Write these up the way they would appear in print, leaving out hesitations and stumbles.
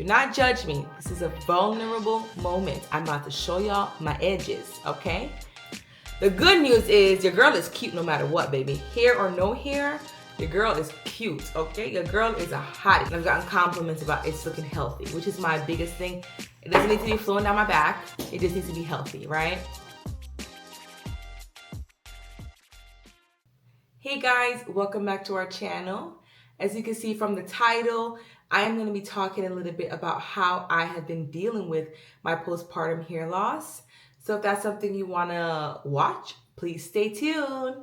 Do not judge me. This is a vulnerable moment. I'm about to show y'all my edges, okay? The good news is your girl is cute no matter what, baby. Hair or no hair, your girl is cute, okay? Your girl is a hottie. And I've gotten compliments about it's looking healthy, which is my biggest thing. It doesn't need to be flowing down my back. It just needs to be healthy, right? Hey guys, welcome back to our channel. As you can see from the title, I am going to be talking a little bit about how I have been dealing with my postpartum hair loss. So if that's something you want to watch, please stay tuned.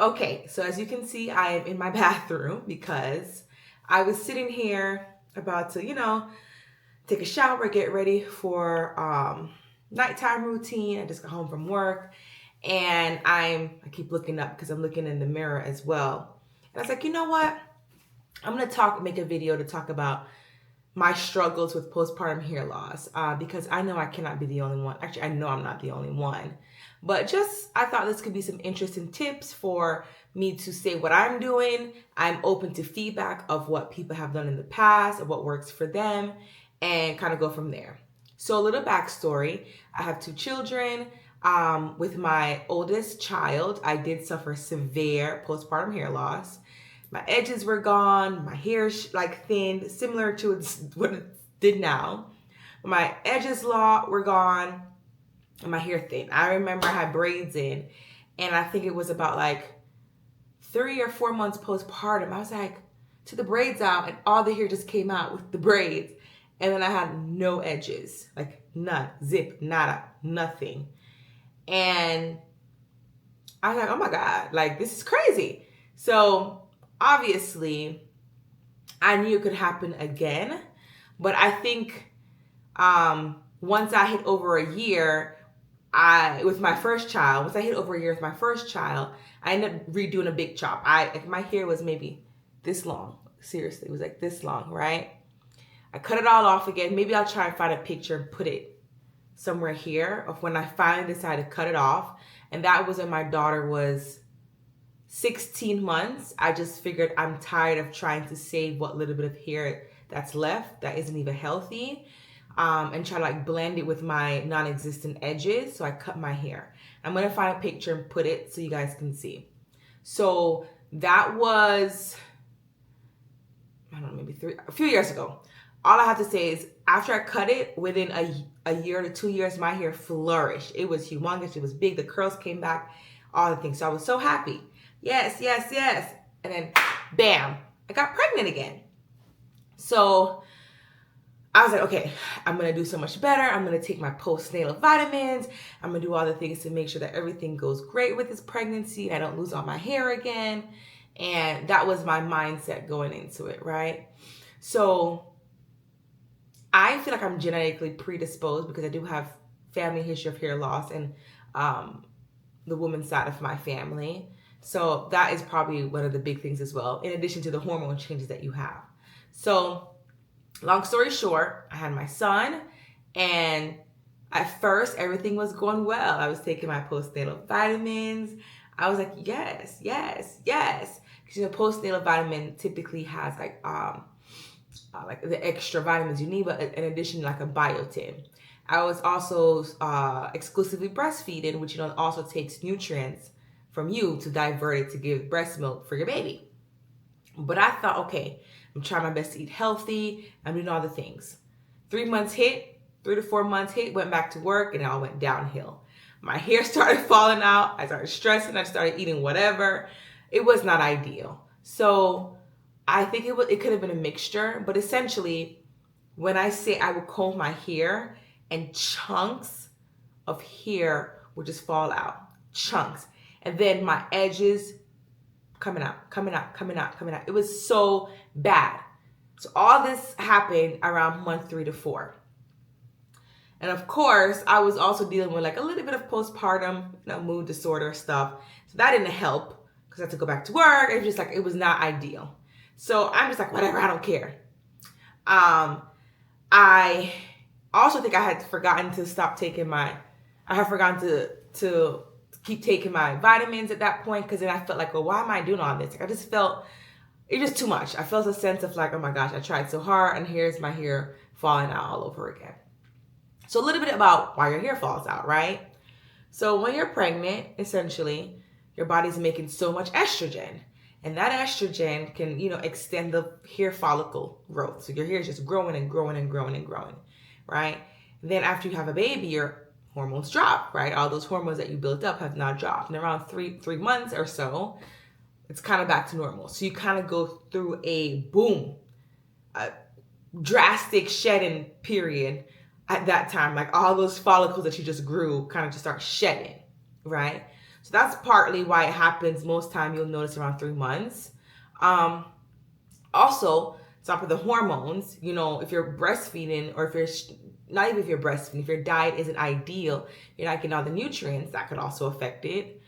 Okay, so as you can see, I am in my bathroom because I was sitting here about to, take a shower, get ready for nighttime routine. I just got home from work and I keep looking up because I'm looking in the mirror as well. And I was like, you know what? I'm going to make a video to talk about my struggles with postpartum hair loss because I know I cannot be the only one. Actually, I know I'm not the only one. But I thought this could be some interesting tips for me to say what I'm doing. I'm open to feedback of what people have done in the past, of what works for them, and kind of go from there. So a little backstory. I have 2 children. With my oldest child, I did suffer severe postpartum hair loss. My edges were gone, my hair thinned, similar to what it did now. My edges were gone, and my hair thin. I remember I had braids in, and I think it was about 3 or 4 months postpartum. I was took the braids out, and all the hair just came out with the braids. And then I had no edges, none, zip, nada, nothing. And I was oh my God, this is crazy. So obviously, I knew it could happen again, but I think once I hit over a year, with my first child, I ended up redoing a big chop. My hair was maybe this long. Seriously, it was this long, right? I cut it all off again. Maybe I'll try and find a picture and put it somewhere here of when I finally decided to cut it off. And that was when my daughter was 16 months. I just figured I'm tired of trying to save what little bit of hair that's left that isn't even healthy, and try to blend it with my non-existent edges. So I cut my hair. I'm gonna find a picture and put it so you guys can see. So that was, I don't know, maybe a few years ago. All I have to say is after I cut it, within a year to 2 years, my hair flourished. It was humongous. It was big. The curls came back, all the things. So I was so happy. Yes, yes, yes. And then bam, I got pregnant again. So I was okay, I'm going to do so much better. I'm going to take my postnatal vitamins. I'm going to do all the things to make sure that everything goes great with this pregnancy and I don't lose all my hair again. And that was my mindset going into it, right? So I feel like I'm genetically predisposed because I do have family history of hair loss and the woman's side of my family. So that is probably one of the big things as well, in addition to the hormone changes that you have. So long story short, I had my son, and at first everything was going well. I was taking my postnatal vitamins. I was yes, yes, yes. Because postnatal vitamin typically has the extra vitamins you need, but in addition, a biotin. I was also exclusively breastfeeding, which also takes nutrients from you to divert it to give breast milk for your baby. But I thought, okay, I'm trying my best to eat healthy. I'm doing all the things. 3 to 4 months hit, went back to work, and it all went downhill. My hair started falling out. I started stressing. I started eating whatever. It was not ideal. So I think it could have been a mixture, but essentially, when I say I would comb my hair and chunks of hair would just fall out, chunks. And then my edges coming out. It was so bad. So all this happened around month 3 to 4. And of course, I was also dealing with a little bit of postpartum, mood disorder stuff. So that didn't help because I had to go back to work. It was just it was not ideal. So I'm just whatever, I don't care. I also think I had forgotten to to keep taking my vitamins at that point, because then I felt well, why am I doing all this? I just felt it's just too much. I felt a sense of like, oh my gosh, I tried so hard and here's my hair falling out all over again. So a little bit about why your hair falls out, right? So when you're pregnant, essentially, your body's making so much estrogen. And that estrogen can, extend the hair follicle growth. So your hair is just growing and growing and growing and growing, right? Then after you have a baby, your hormones drop, right? All those hormones that you built up have now dropped. And around three months or so, it's kind of back to normal. So you kind of go through a drastic shedding period at that time. Like all those follicles that you just grew kind of just start shedding, right? So that's partly why it happens. Most time you'll notice around 3 months. Also, top of the hormones, if you're breastfeeding, or if you're not even if you're breastfeeding, if your diet isn't ideal, you're not getting all the nutrients, that could also affect it.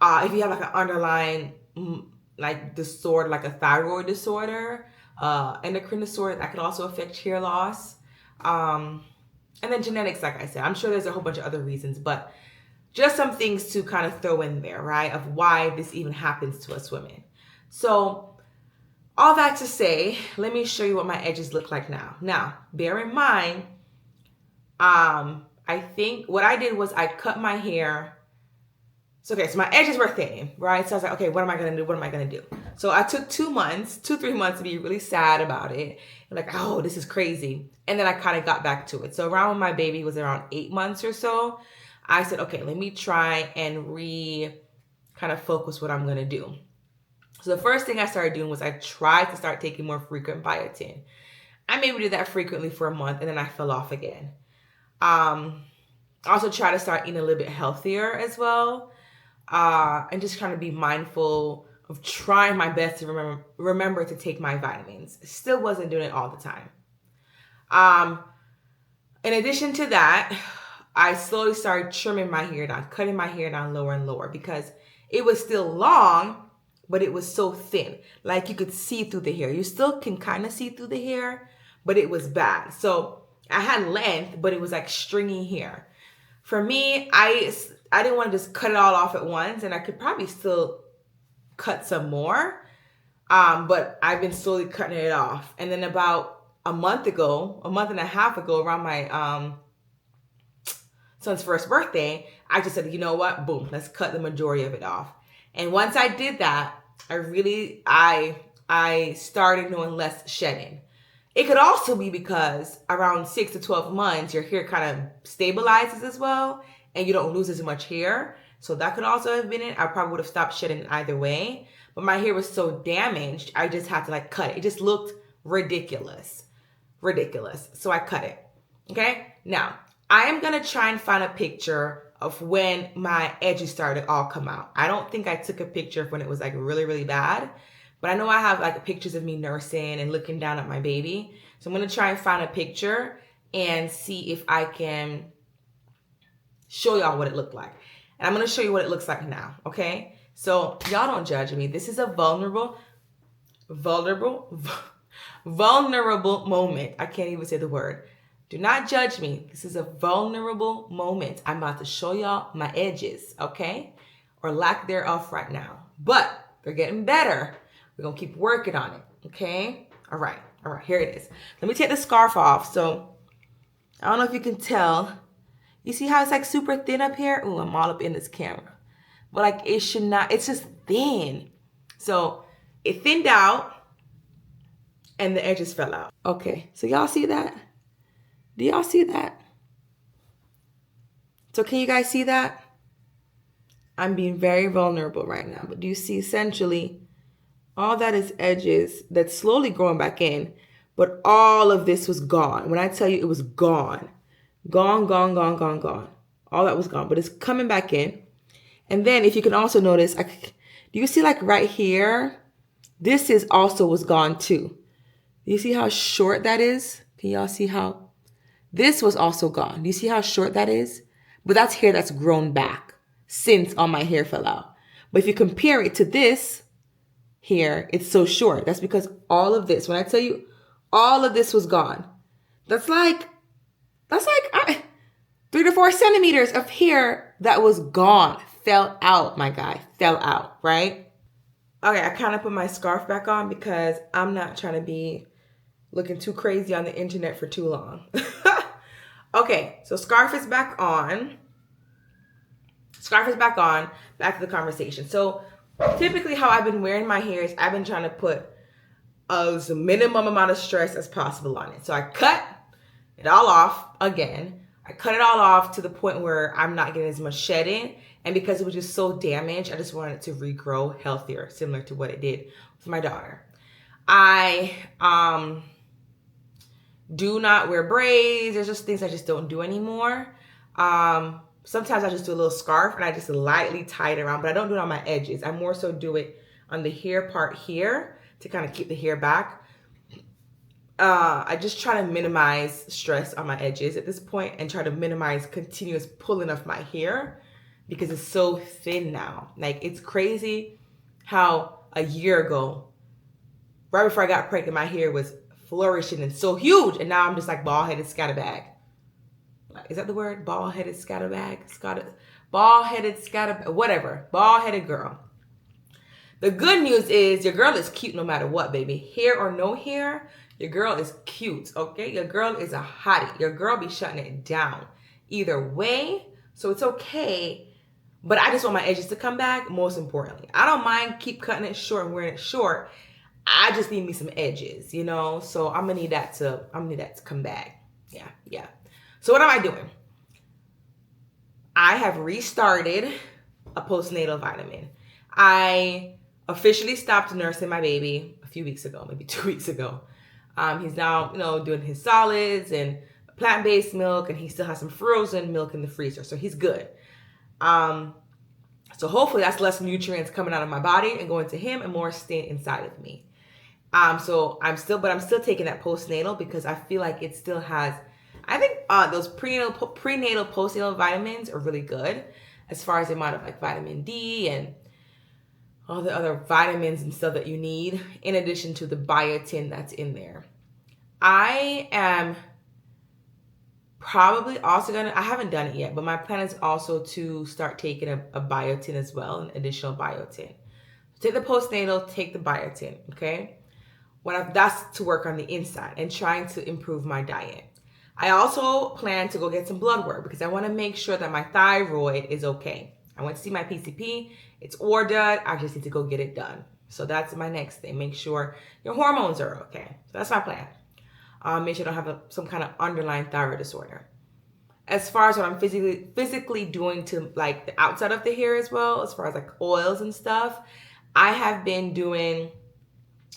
If you have like an underlying disorder, like a thyroid disorder, endocrine disorder, that could also affect hair loss. And then genetics, like I said, I'm sure there's a whole bunch of other reasons, but just some things to kind of throw in there, right? Of why this even happens to us women. So all that to say, let me show you what my edges look like now. Now, bear in mind, I think what I did was I cut my hair. So my edges were thin, right? So I was like, okay, what am I going to do? So I took 3 months to be really sad about it. And like, oh, this is crazy. And then I kind of got back to it. So around when my baby was around 8 months or so, I said, okay, let me try and kind of focus what I'm going to do. So the first thing I started doing was I tried to start taking more frequent biotin. I maybe did that frequently for a month and then I fell off again. I also try to start eating a little bit healthier as well. And just trying to be mindful of trying my best to remember to take my vitamins. Still wasn't doing it all the time. In addition to that, I slowly started trimming my hair down, cutting my hair down lower and lower because it was still long, but it was so thin. Like you could see through the hair. You still can kind of see through the hair, but it was bad. So I had length, but it was like stringy hair. For me, I didn't want to just cut it all off at once, and I could probably still cut some more, but I've been slowly cutting it off. And then about a month and a half ago, around my son's first birthday, I just said, you know what, boom, let's cut the majority of it off. And once I did that, I started doing less shedding. It could also be because around 6 to 12 months, your hair kind of stabilizes as well and you don't lose as much hair. So that could also have been it. I probably would have stopped shedding either way. But my hair was so damaged, I just had to like cut it. It just looked ridiculous. So I cut it. Okay? Now, I am going to try and find a picture of when my edges started to all come out. I don't think I took a picture of when it was like really, really bad. But I know I have like pictures of me nursing and looking down at my baby. So I'm going to try and find a picture and see if I can show y'all what it looked like. And I'm going to show you what it looks like now, okay? So y'all don't judge me. This is a vulnerable moment. I can't even say the word. Do not judge me. This is a vulnerable moment. I'm about to show y'all my edges, okay? Or lack thereof right now. But they're getting better. We're going to keep working on it, okay? All right, here it is. Let me take the scarf off. So I don't know if you can tell. You see how it's like super thin up here? Ooh, I'm all up in this camera. But like it should not, it's just thin. So it thinned out and the edges fell out. Okay, so y'all see that? Do y'all see that? So can you guys see that? I'm being very vulnerable right now. But do you see essentially all that is edges that's slowly growing back in, but all of this was gone. When I tell you it was gone. Gone. All that was gone, but it's coming back in. And then if you can also notice, do you see like right here? This is also was gone too. Do you see how short that is? Can y'all see how? This was also gone. Do you see how short that is? But that's hair that's grown back since all my hair fell out. But if you compare it to this, here, it's so short. That's because all of this, when I tell you all of this was gone, that's like 3 to 4 centimeters of hair that was gone, fell out, my guy, fell out, right? Okay, I kind of put my scarf back on because I'm not trying to be looking too crazy on the internet for too long. Okay, so scarf is back on. Scarf is back on. Back to the conversation. So typically how I've been wearing my hair is I've been trying to put the minimum amount of stress as possible on it. So I cut it all off again. I cut it all off to the point where I'm not getting as much shedding. And because it was just so damaged, I just wanted it to regrow healthier, similar to what it did with my daughter. I do not wear braids. There's just things I just don't do anymore. Sometimes I just do a little scarf and I just lightly tie it around, but I don't do it on my edges. I more so do it on the hair part here to kind of keep the hair back. I just try to minimize stress on my edges at this point and try to minimize continuous pulling of my hair because it's so thin now. Like, it's crazy how a year ago, right before I got pregnant, my hair was flourishing and so huge, and now I'm just like bald-headed scatterbag. Is that the word? Bald-headed scatterbag? Bald-headed scatterbag, whatever. Bald-headed girl. The good news is your girl is cute no matter what, baby. Hair or no hair, your girl is cute, okay? Your girl is a hottie. Your girl be shutting it down either way, so it's okay. But I just want my edges to come back, most importantly. I don't mind keep cutting it short and wearing it short. I just need me some edges, you know? So I'm gonna need that to come back. Yeah. So what am I doing? I have restarted a postnatal vitamin. I officially stopped nursing my baby a few weeks ago, maybe 2 weeks ago. He's now, doing his solids and plant-based milk, and he still has some frozen milk in the freezer, so he's good. So hopefully that's less nutrients coming out of my body and going to him and more staying inside of me. So I'm still taking that postnatal because I feel like it still has, I think those prenatal, postnatal vitamins are really good as far as the amount of like vitamin D and all the other vitamins and stuff that you need, in addition to the biotin that's in there. I am probably also I haven't done it yet, but my plan is also to start taking a biotin as well, an additional biotin. Take the postnatal, take the biotin, okay? That's to work on the inside and trying to improve my diet. I also plan to go get some blood work because I want to make sure that my thyroid is okay. I went to see my PCP. It's ordered. I just need to go get it done. So that's my next thing. Make sure your hormones are okay. So that's my plan. Make sure I don't have some kind of underlying thyroid disorder. As far as what I'm physically doing to like the outside of the hair as well, as far as like oils and stuff, I have been doing,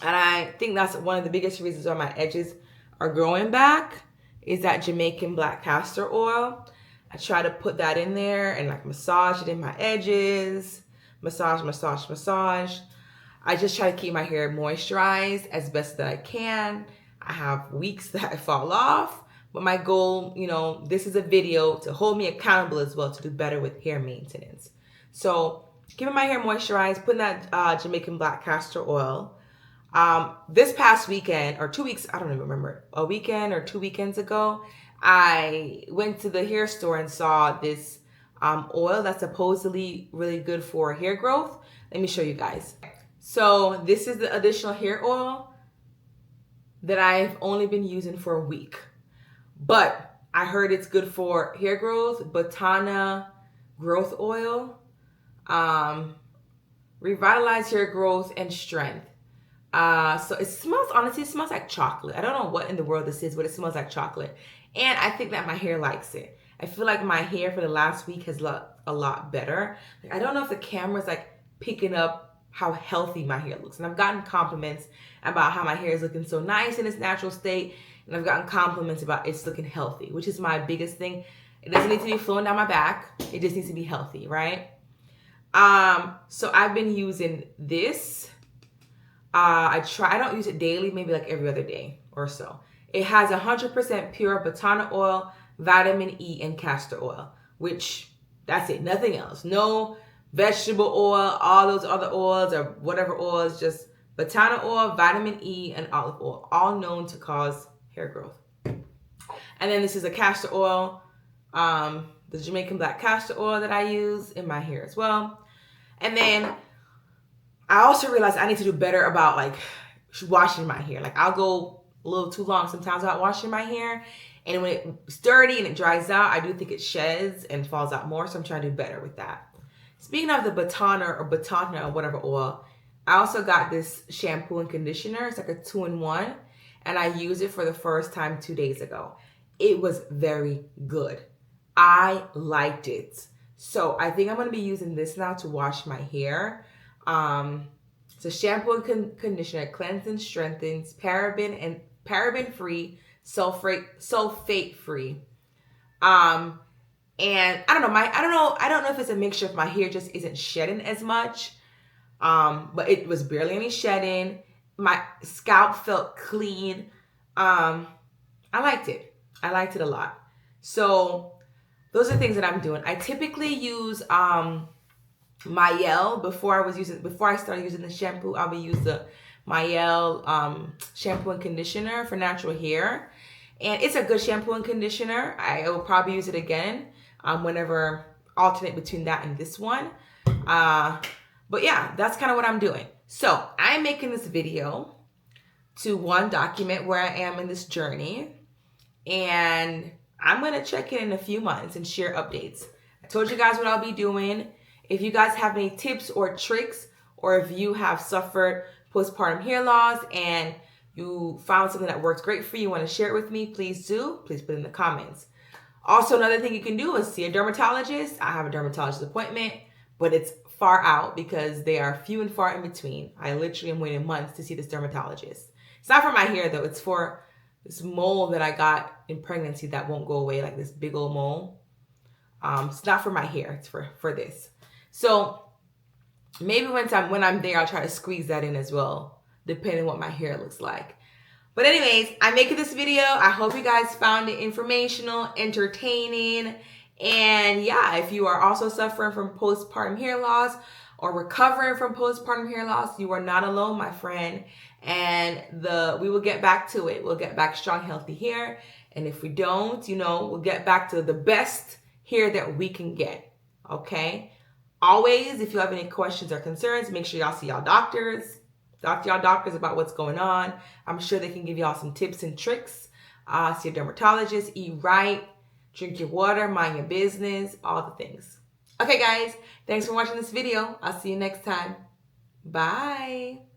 and I think that's one of the biggest reasons why my edges are growing back, is that Jamaican black castor oil. I try to put that in there and like massage it in my edges. Massage. I just try to keep my hair moisturized as best that I can. I have weeks that I fall off, but my goal, this is a video to hold me accountable as well to do better with hair maintenance. So keeping my hair moisturized, putting that Jamaican black castor oil. This past weekend or 2 weeks, I don't even remember, a weekend or 2 weekends ago, I went to the hair store and saw this oil that's supposedly really good for hair growth. Let me show you guys. So this is the additional hair oil that I've only been using for a week, but I heard it's good for hair growth. Botana growth oil, revitalize hair growth and strength. So it smells like chocolate. I don't know what in the world this is, but it smells like chocolate. And I think that my hair likes it. I feel like my hair for the last week has looked a lot better. Like, I don't know if the camera's like picking up how healthy my hair looks. And I've gotten compliments about how my hair is looking so nice in its natural state. And I've gotten compliments about it's looking healthy, which is my biggest thing. It doesn't need to be flowing down my back. It just needs to be healthy, right? So I've been using this. I don't use it daily, maybe like every other day or so. It has 100% pure botana oil, vitamin E, and castor oil, which that's it, nothing else. No vegetable oil, all those other oils or whatever oils, just botana oil, vitamin E, and olive oil, all known to cause hair growth. And then this is a castor oil, the Jamaican black castor oil that I use in my hair as well. And then I also realized I need to do better about like washing my hair. Like I'll go a little too long sometimes without washing my hair. And when it's dirty and it dries out, I do think it sheds and falls out more. So I'm trying to do better with that. Speaking of the batoner or whatever oil, I also got this shampoo and conditioner. It's like a 2-in-1. And I used it for the first time 2 days ago. It was very good. I liked it. So I think I'm going to be using this now to wash my hair. It's a shampoo and conditioner, cleanses and strengthens, paraben free, sulfate free. And I don't know if it's a mixture if my hair just isn't shedding as much. But it was barely any shedding. My scalp felt clean. I liked it. I liked it a lot. So those are things that I'm doing. I typically use Mayel before I started using the shampoo. I would use the Mayel shampoo and conditioner for natural hair, and it's a good shampoo and conditioner. I will probably use it again whenever alternate between that and this one. But yeah, that's kind of what I'm doing. So I'm making this video to document where I am in this journey, and I'm gonna check in a few months and share updates. I told you guys what I'll be doing. If you guys have any tips or tricks, or if you have suffered postpartum hair loss and you found something that works great for you, want to share it with me, please do. Please put it in the comments. Also, another thing you can do is see a dermatologist. I have a dermatologist appointment, but it's far out because they are few and far in between. I literally am waiting months to see this dermatologist. It's not for my hair though. It's for this mole that I got in pregnancy that won't go away, like this big old mole. It's not for my hair. It's for this. So maybe when I'm there, I'll try to squeeze that in as well, depending on what my hair looks like. But anyways, I'm making this video. I hope you guys found it informational, entertaining. And yeah, if you are also suffering from postpartum hair loss or recovering from postpartum hair loss, you are not alone, my friend. And we will get back to it. We'll get back strong, healthy hair. And if we don't, we'll get back to the best hair that we can get. Okay? Always, if you have any questions or concerns, make sure y'all see y'all doctors. Talk to y'all doctors about what's going on. I'm sure they can give y'all some tips and tricks. See a dermatologist, eat right, drink your water, mind your business, all the things. Okay, guys, thanks for watching this video. I'll see you next time. Bye.